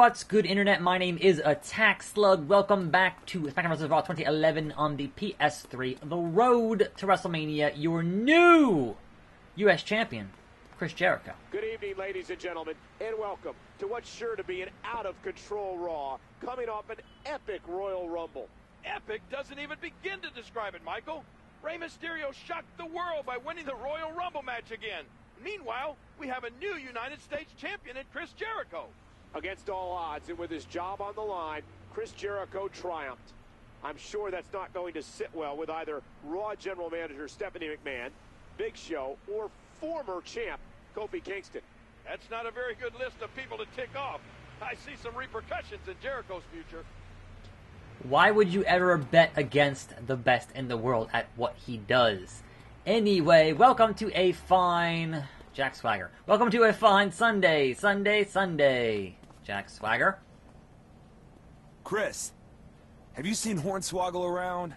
What's good, Internet? My name is attackslug. Welcome back to SmackDown vs. Raw 2011 on the PS3. The road to WrestleMania. Your new U.S. champion, Chris Jericho. Good evening, ladies and gentlemen, and welcome to what's sure to be an out-of-control Raw, coming off an epic Royal Rumble. Epic doesn't even begin to describe it, Michael. Rey Mysterio shocked the world by winning the Royal Rumble match again. Meanwhile, we have a new United States champion in Chris Jericho. Against all odds, and with his job on the line, Chris Jericho triumphed. I'm sure that's not going to sit well with either Raw General Manager Stephanie McMahon, Big Show, or former champ Kofi Kingston. That's not a very good list of people to tick off. I see some repercussions in Jericho's future. Why would you ever bet against the best in the world at what he does? Anyway, welcome to a fine... Jack Swagger. Welcome to a fine Sunday. Jack Swagger. Chris, have you seen Hornswoggle around?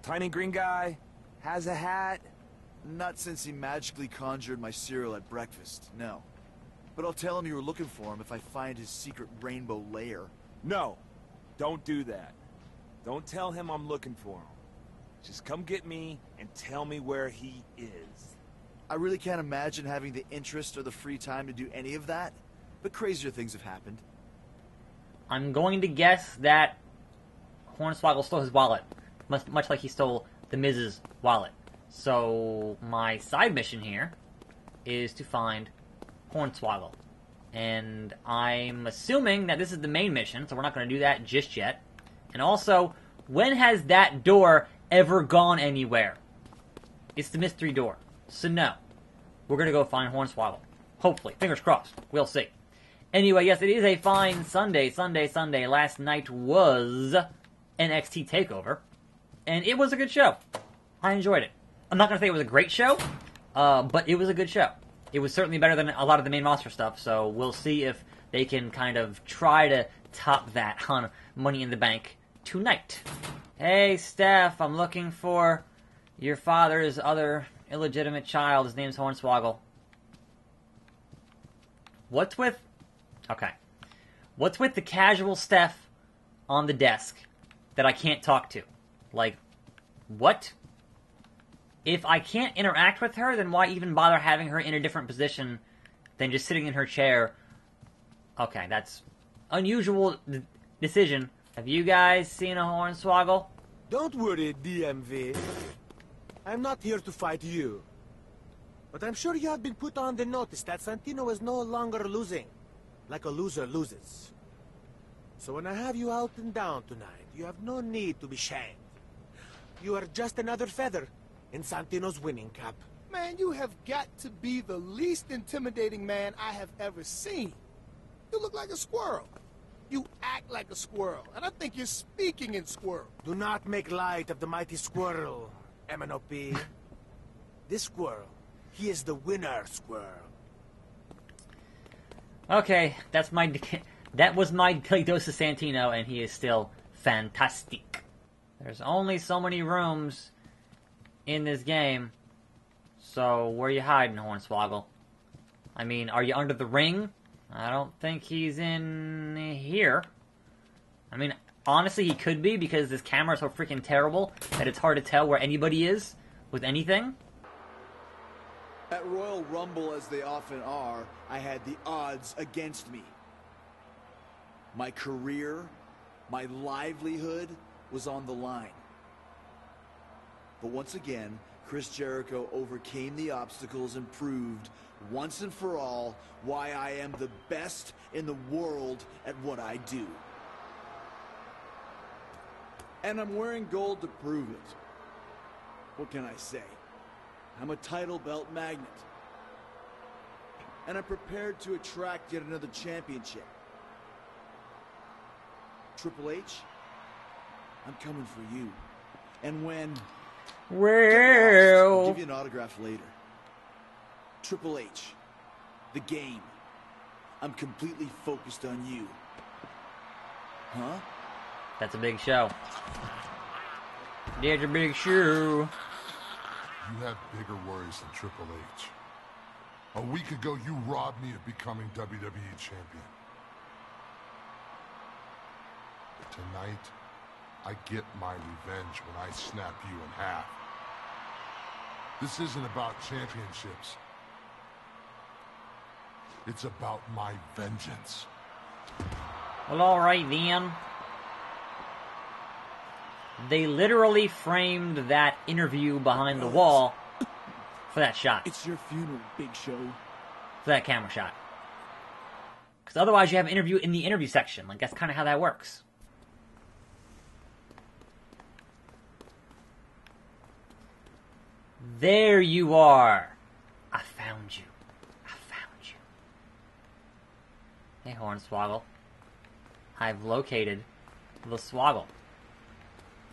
Tiny green guy? Has a hat? Not since he magically conjured my cereal at breakfast, no. But I'll tell him you were looking for him if I find his secret rainbow lair. No, don't do that. Don't tell him I'm looking for him. Just come get me and tell me where he is. I really can't imagine having the interest or the free time to do any of that, but crazier things have happened. I'm going to guess that Hornswoggle stole his wallet, much like he stole the Miz's wallet. So my side mission here is to find Hornswoggle. And I'm assuming that this is the main mission, so we're not going to do that just yet. And also, when has that door ever gone anywhere? It's the mystery door. So no, we're going to go find Hornswoggle. Hopefully. Fingers crossed. We'll see. Anyway, yes, it is a fine Sunday. Last night was NXT TakeOver. And it was a good show. I enjoyed it. I'm not going to say it was a great show, but it was a good show. It was certainly better than a lot of the main roster stuff, so we'll see if they can kind of try to top that on Money in the Bank tonight. Hey, Steph, I'm looking for your father's other illegitimate child. His name's Hornswoggle. What's with the casual Steph on the desk that I can't talk to? Like, what? If I can't interact with her, then why even bother having her in a different position than just sitting in her chair? Okay, that's unusual decision. Have you guys seen a Hornswoggle? Don't worry, DMV. I'm not here to fight you. But I'm sure you have been put on the notice that Santino is no longer losing, like a loser loses. So when I have you out and down tonight, you have no need to be shamed. You are just another feather in Santino's winning cap. Man, you have got to be the least intimidating man I have ever seen. You look like a squirrel. You act like a squirrel, and I think you're speaking in squirrel. Do not make light of the mighty squirrel, MNOP. This squirrel, he is the winner squirrel. Okay, that was my dose of Santino, and he is still fantastic. There's only so many rooms in this game, so where are you hiding, Hornswoggle? I mean, are you under the ring? I don't think he's in here. I mean, honestly, he could be, because this camera is so freaking terrible that it's hard to tell where anybody is with anything. At Royal Rumble, as they often are, I had the odds against me. My career, my livelihood was on the line. But once again, Chris Jericho overcame the obstacles and proved, once and for all, why I am the best in the world at what I do. And I'm wearing gold to prove it. What can I say? I'm a title belt magnet. And I'm prepared to attract yet another championship. Triple H, I'm coming for you. And when... I'll give you an autograph later. Triple H, the game. I'm completely focused on you. Huh? That's a big show. There's a big show. You have bigger worries than Triple H. A week ago, you robbed me of becoming WWE champion. Tonight, I get my revenge when I snap you in half. This isn't about championships. It's about my vengeance. Well, alright then. They literally framed that interview behind the wall for that shot. It's your funeral, Big Show. For that camera shot. Because otherwise you have an interview in the interview section. Like, that's kind of how that works. There you are. I found you. I found you. Hey, Hornswoggle. I've located the Swoggle.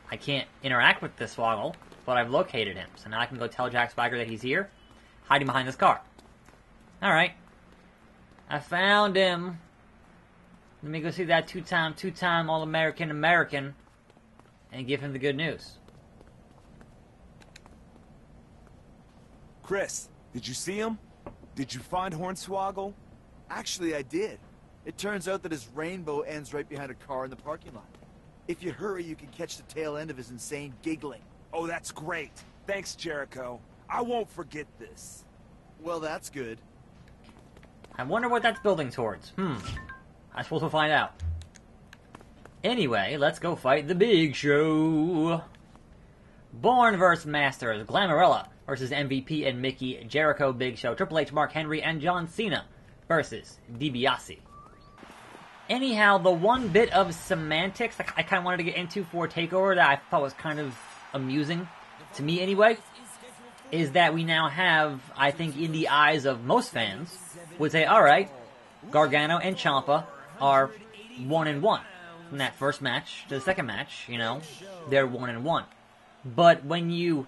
I can't interact with the Swoggle, but I've located him. So now I can go tell Jack Swagger that he's here, hiding behind this car. Alright. I found him. Let me go see that two-time All-American and give him the good news. Chris, did you see him? Did you find Hornswoggle? Actually, I did. It turns out that his rainbow ends right behind a car in the parking lot. If you hurry, you can catch the tail end of his insane giggling. Oh, that's great. Thanks, Jericho. I won't forget this. Well, that's good. I wonder what that's building towards. I suppose we'll find out. Anyway, let's go fight the Big Show. Bourne vs. Masters, Glamarella versus MVP and Mickey, Jericho, Big Show, Triple H, Mark Henry, and John Cena versus DiBiase. Anyhow, the one bit of semantics I kind of wanted to get into for TakeOver that I thought was kind of amusing, to me anyway, is that we now have, I think in the eyes of most fans, would say, alright, Gargano and Ciampa are 1-1. From that first match to the second match, you know, they're 1-1. But when you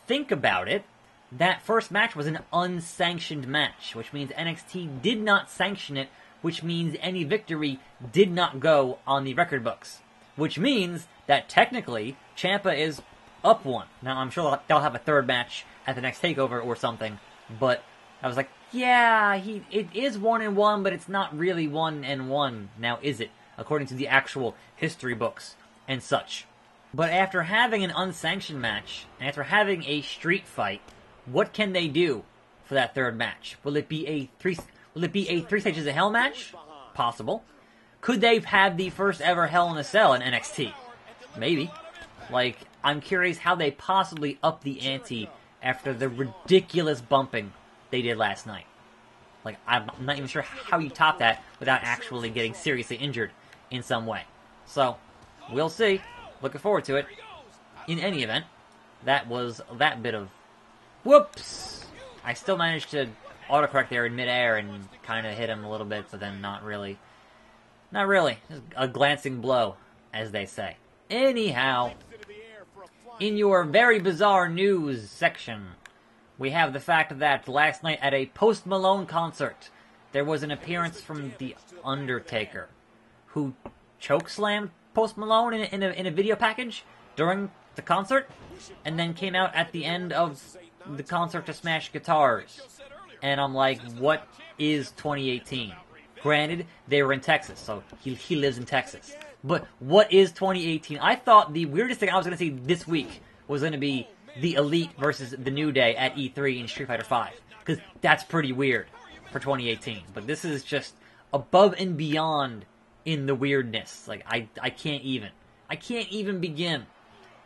think about it, that first match was an unsanctioned match, which means NXT did not sanction it, which means any victory did not go on the record books. Which means that technically, Ciampa is up 1. Now, I'm sure they'll have a third match at the next TakeOver or something, but I was like, yeah, it is 1-1, but it's not really 1-1, now is it? According to the actual history books and such. But after having an unsanctioned match, and after having a street fight, what can they do for that third match? Will it be a three stages of hell match? Possible. Could they have the first ever Hell in a Cell in NXT? Maybe. Like, I'm curious how they possibly up the ante after the ridiculous bumping they did last night. Like, I'm not even sure how you top that without actually getting seriously injured in some way. So, we'll see. Looking forward to it. In any event, that was that bit of... Whoops! I still managed to autocorrect there in midair and kind of hit him a little bit, but then not really. Not really. Just a glancing blow, as they say. Anyhow, in your very bizarre news section, we have the fact that last night at a Post Malone concert, there was an appearance from The Undertaker, who chokeslammed Post Malone in a video package during the concert, and then came out at the end of the concert to smash guitars. And I'm like, what is 2018? Granted, they were in Texas, so he lives in Texas. But what is 2018? I thought the weirdest thing I was going to see this week was going to be the Elite versus the New Day at E3 in Street Fighter V. Because that's pretty weird for 2018. But this is just above and beyond in the weirdness. Like, I can't even begin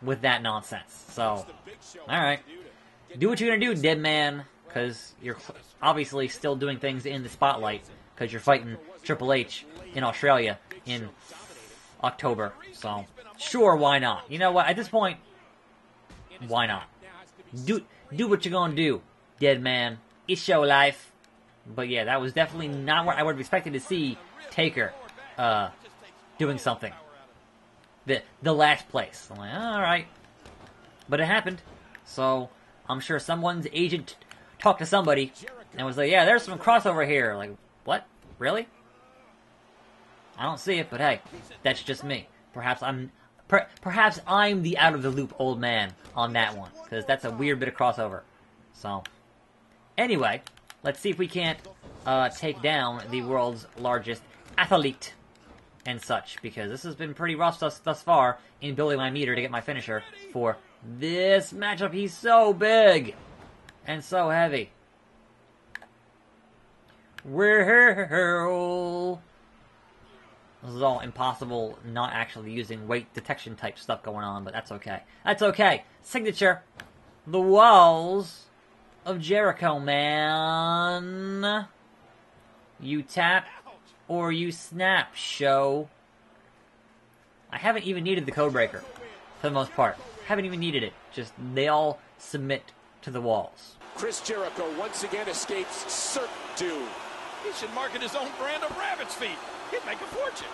with that nonsense. So, alright. Do what you're gonna do, dead man. Because you're obviously still doing things in the spotlight. Because you're fighting Triple H in Australia in October. So, sure, why not? You know what? At this point, why not? Do what you're gonna do, dead man. It's your life. But yeah, that was definitely not what I would have expected to see Taker doing something. The last place. I'm like, alright. But it happened. So, I'm sure someone's agent talked to somebody and was like, yeah, there's some crossover here. Like, what? Really? I don't see it, but hey, that's just me. Perhaps I'm the out-of-the-loop old man on that one, because that's a weird bit of crossover. So, anyway, let's see if we can't take down the world's largest athlete. and such, because this has been pretty rough thus far in building my meter to get my finisher for this matchup. He's so big and so heavy. Well, this is all impossible, not actually using weight detection type stuff going on, but that's okay. That's okay. Signature. The Walls of Jericho, man. You tap or you snap, show. I haven't even needed the code breaker, for the most part. Haven't even needed it. Just, they all submit to the walls. Chris Jericho once again escapes certain doom. He should market his own brand of rabbit's feet. He'd make a fortune.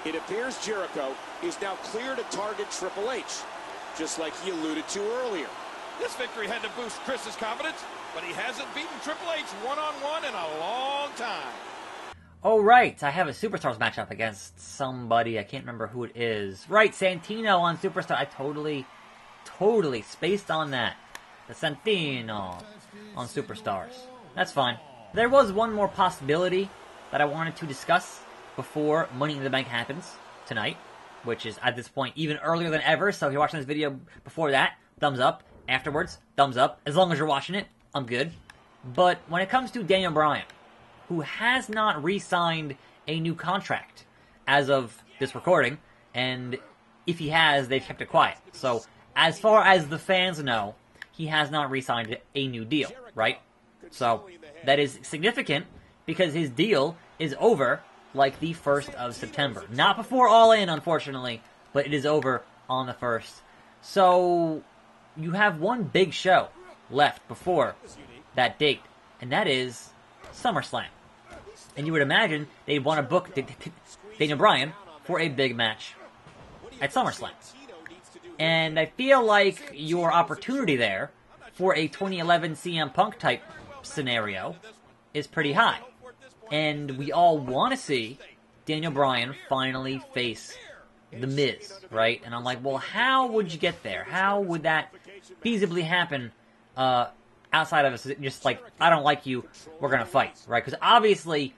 It appears Jericho is now clear to target Triple H, just like he alluded to earlier. This victory had to boost Chris's confidence, but he hasn't beaten Triple H one-on-one in a long time. Oh, right. I have a Superstars matchup against somebody. I can't remember who it is. Right, Santino on Superstar. I totally spaced on that. The Santino on Superstars. That's fine. There was one more possibility that I wanted to discuss before Money in the Bank happens tonight, which is at this point even earlier than ever. So if you're watching this video before that, thumbs up. Afterwards, thumbs up. As long as you're watching it, I'm good. But when it comes to Daniel Bryan, who has not re-signed a new contract as of this recording, and if he has, they've kept it quiet. So as far as the fans know, he has not re-signed a new deal, right? So that is significant because his deal is over like the 1st of September. Not before All In, unfortunately, but it is over on the 1st. So you have one big show left before that date, and that is SummerSlam. And you would imagine they'd want to book Daniel Bryan for a big match at SummerSlam. And I feel like your opportunity there for a 2011 CM Punk type scenario is pretty high. And we all want to see Daniel Bryan finally face The Miz, right? And I'm like, well, how would you get there? How would that feasibly happen outside of us just like, I don't like you, we're going to fight, right? Because obviously,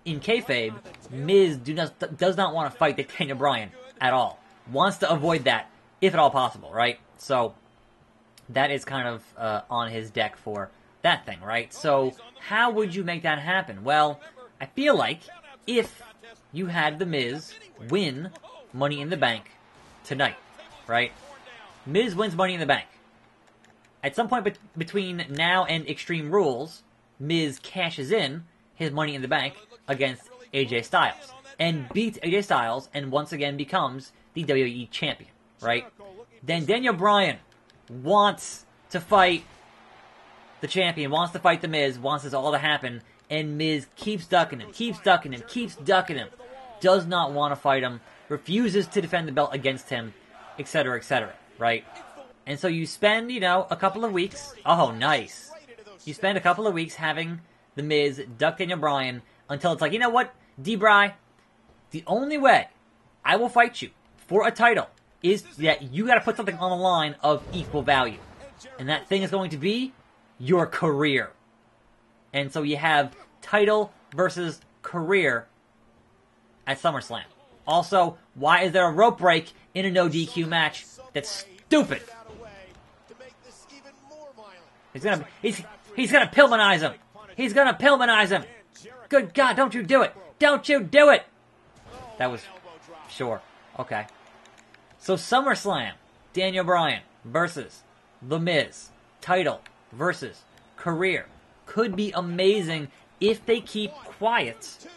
in kayfabe, Miz does not want to fight Daniel Bryan at all. Wants to avoid that, if at all possible, right? So, that is kind of on his deck for that thing, right? So, how would you make that happen? Well, I feel like if you had The Miz win Money in the Bank tonight, right? Miz wins Money in the Bank. At some point between now and Extreme Rules, Miz cashes in his Money in the Bank against AJ Styles and beats AJ Styles and once again becomes the WWE champion, right? Then Daniel Bryan wants to fight the champion, wants to fight The Miz, wants this all to happen, and Miz keeps ducking him, keeps ducking him, does not want to fight him, refuses to defend the belt against him, etc., right? And so you spend, a couple of weeks, oh, nice. You spend a couple of weeks having The Miz duck Daniel Bryan until it's like, you know what, D-Bry, the only way I will fight you for a title is that you got to put something on the line of equal value. And that thing is going to be your career. And so you have title versus career at SummerSlam. Also, why is there a rope break in a no DQ match? That's stupid. He's gonna Pillmanize him. He's gonna Pillmanize him. Good God, don't you do it. Don't you do it. That was, sure. Okay. So SummerSlam, Daniel Bryan versus The Miz. Title versus career. Could be amazing if they keep quiet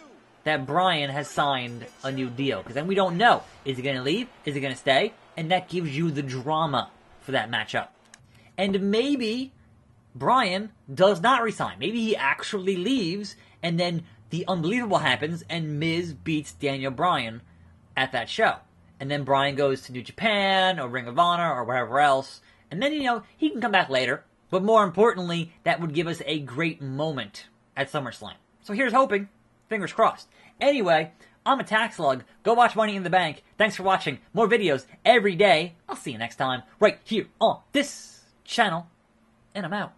that Bryan has signed a new deal. Because then we don't know. Is he going to leave? Is he going to stay? And that gives you the drama for that matchup. And maybe Bryan does not resign. Maybe he actually leaves and then the unbelievable happens and Miz beats Daniel Bryan at that show. And then Bryan goes to New Japan or Ring of Honor or wherever else. And then, he can come back later. But more importantly, that would give us a great moment at SummerSlam. So here's hoping. Fingers crossed. Anyway, I'm attackslug. Go watch Money in the Bank. Thanks for watching. More videos every day. I'll see you next time right here on this channel. And I'm out.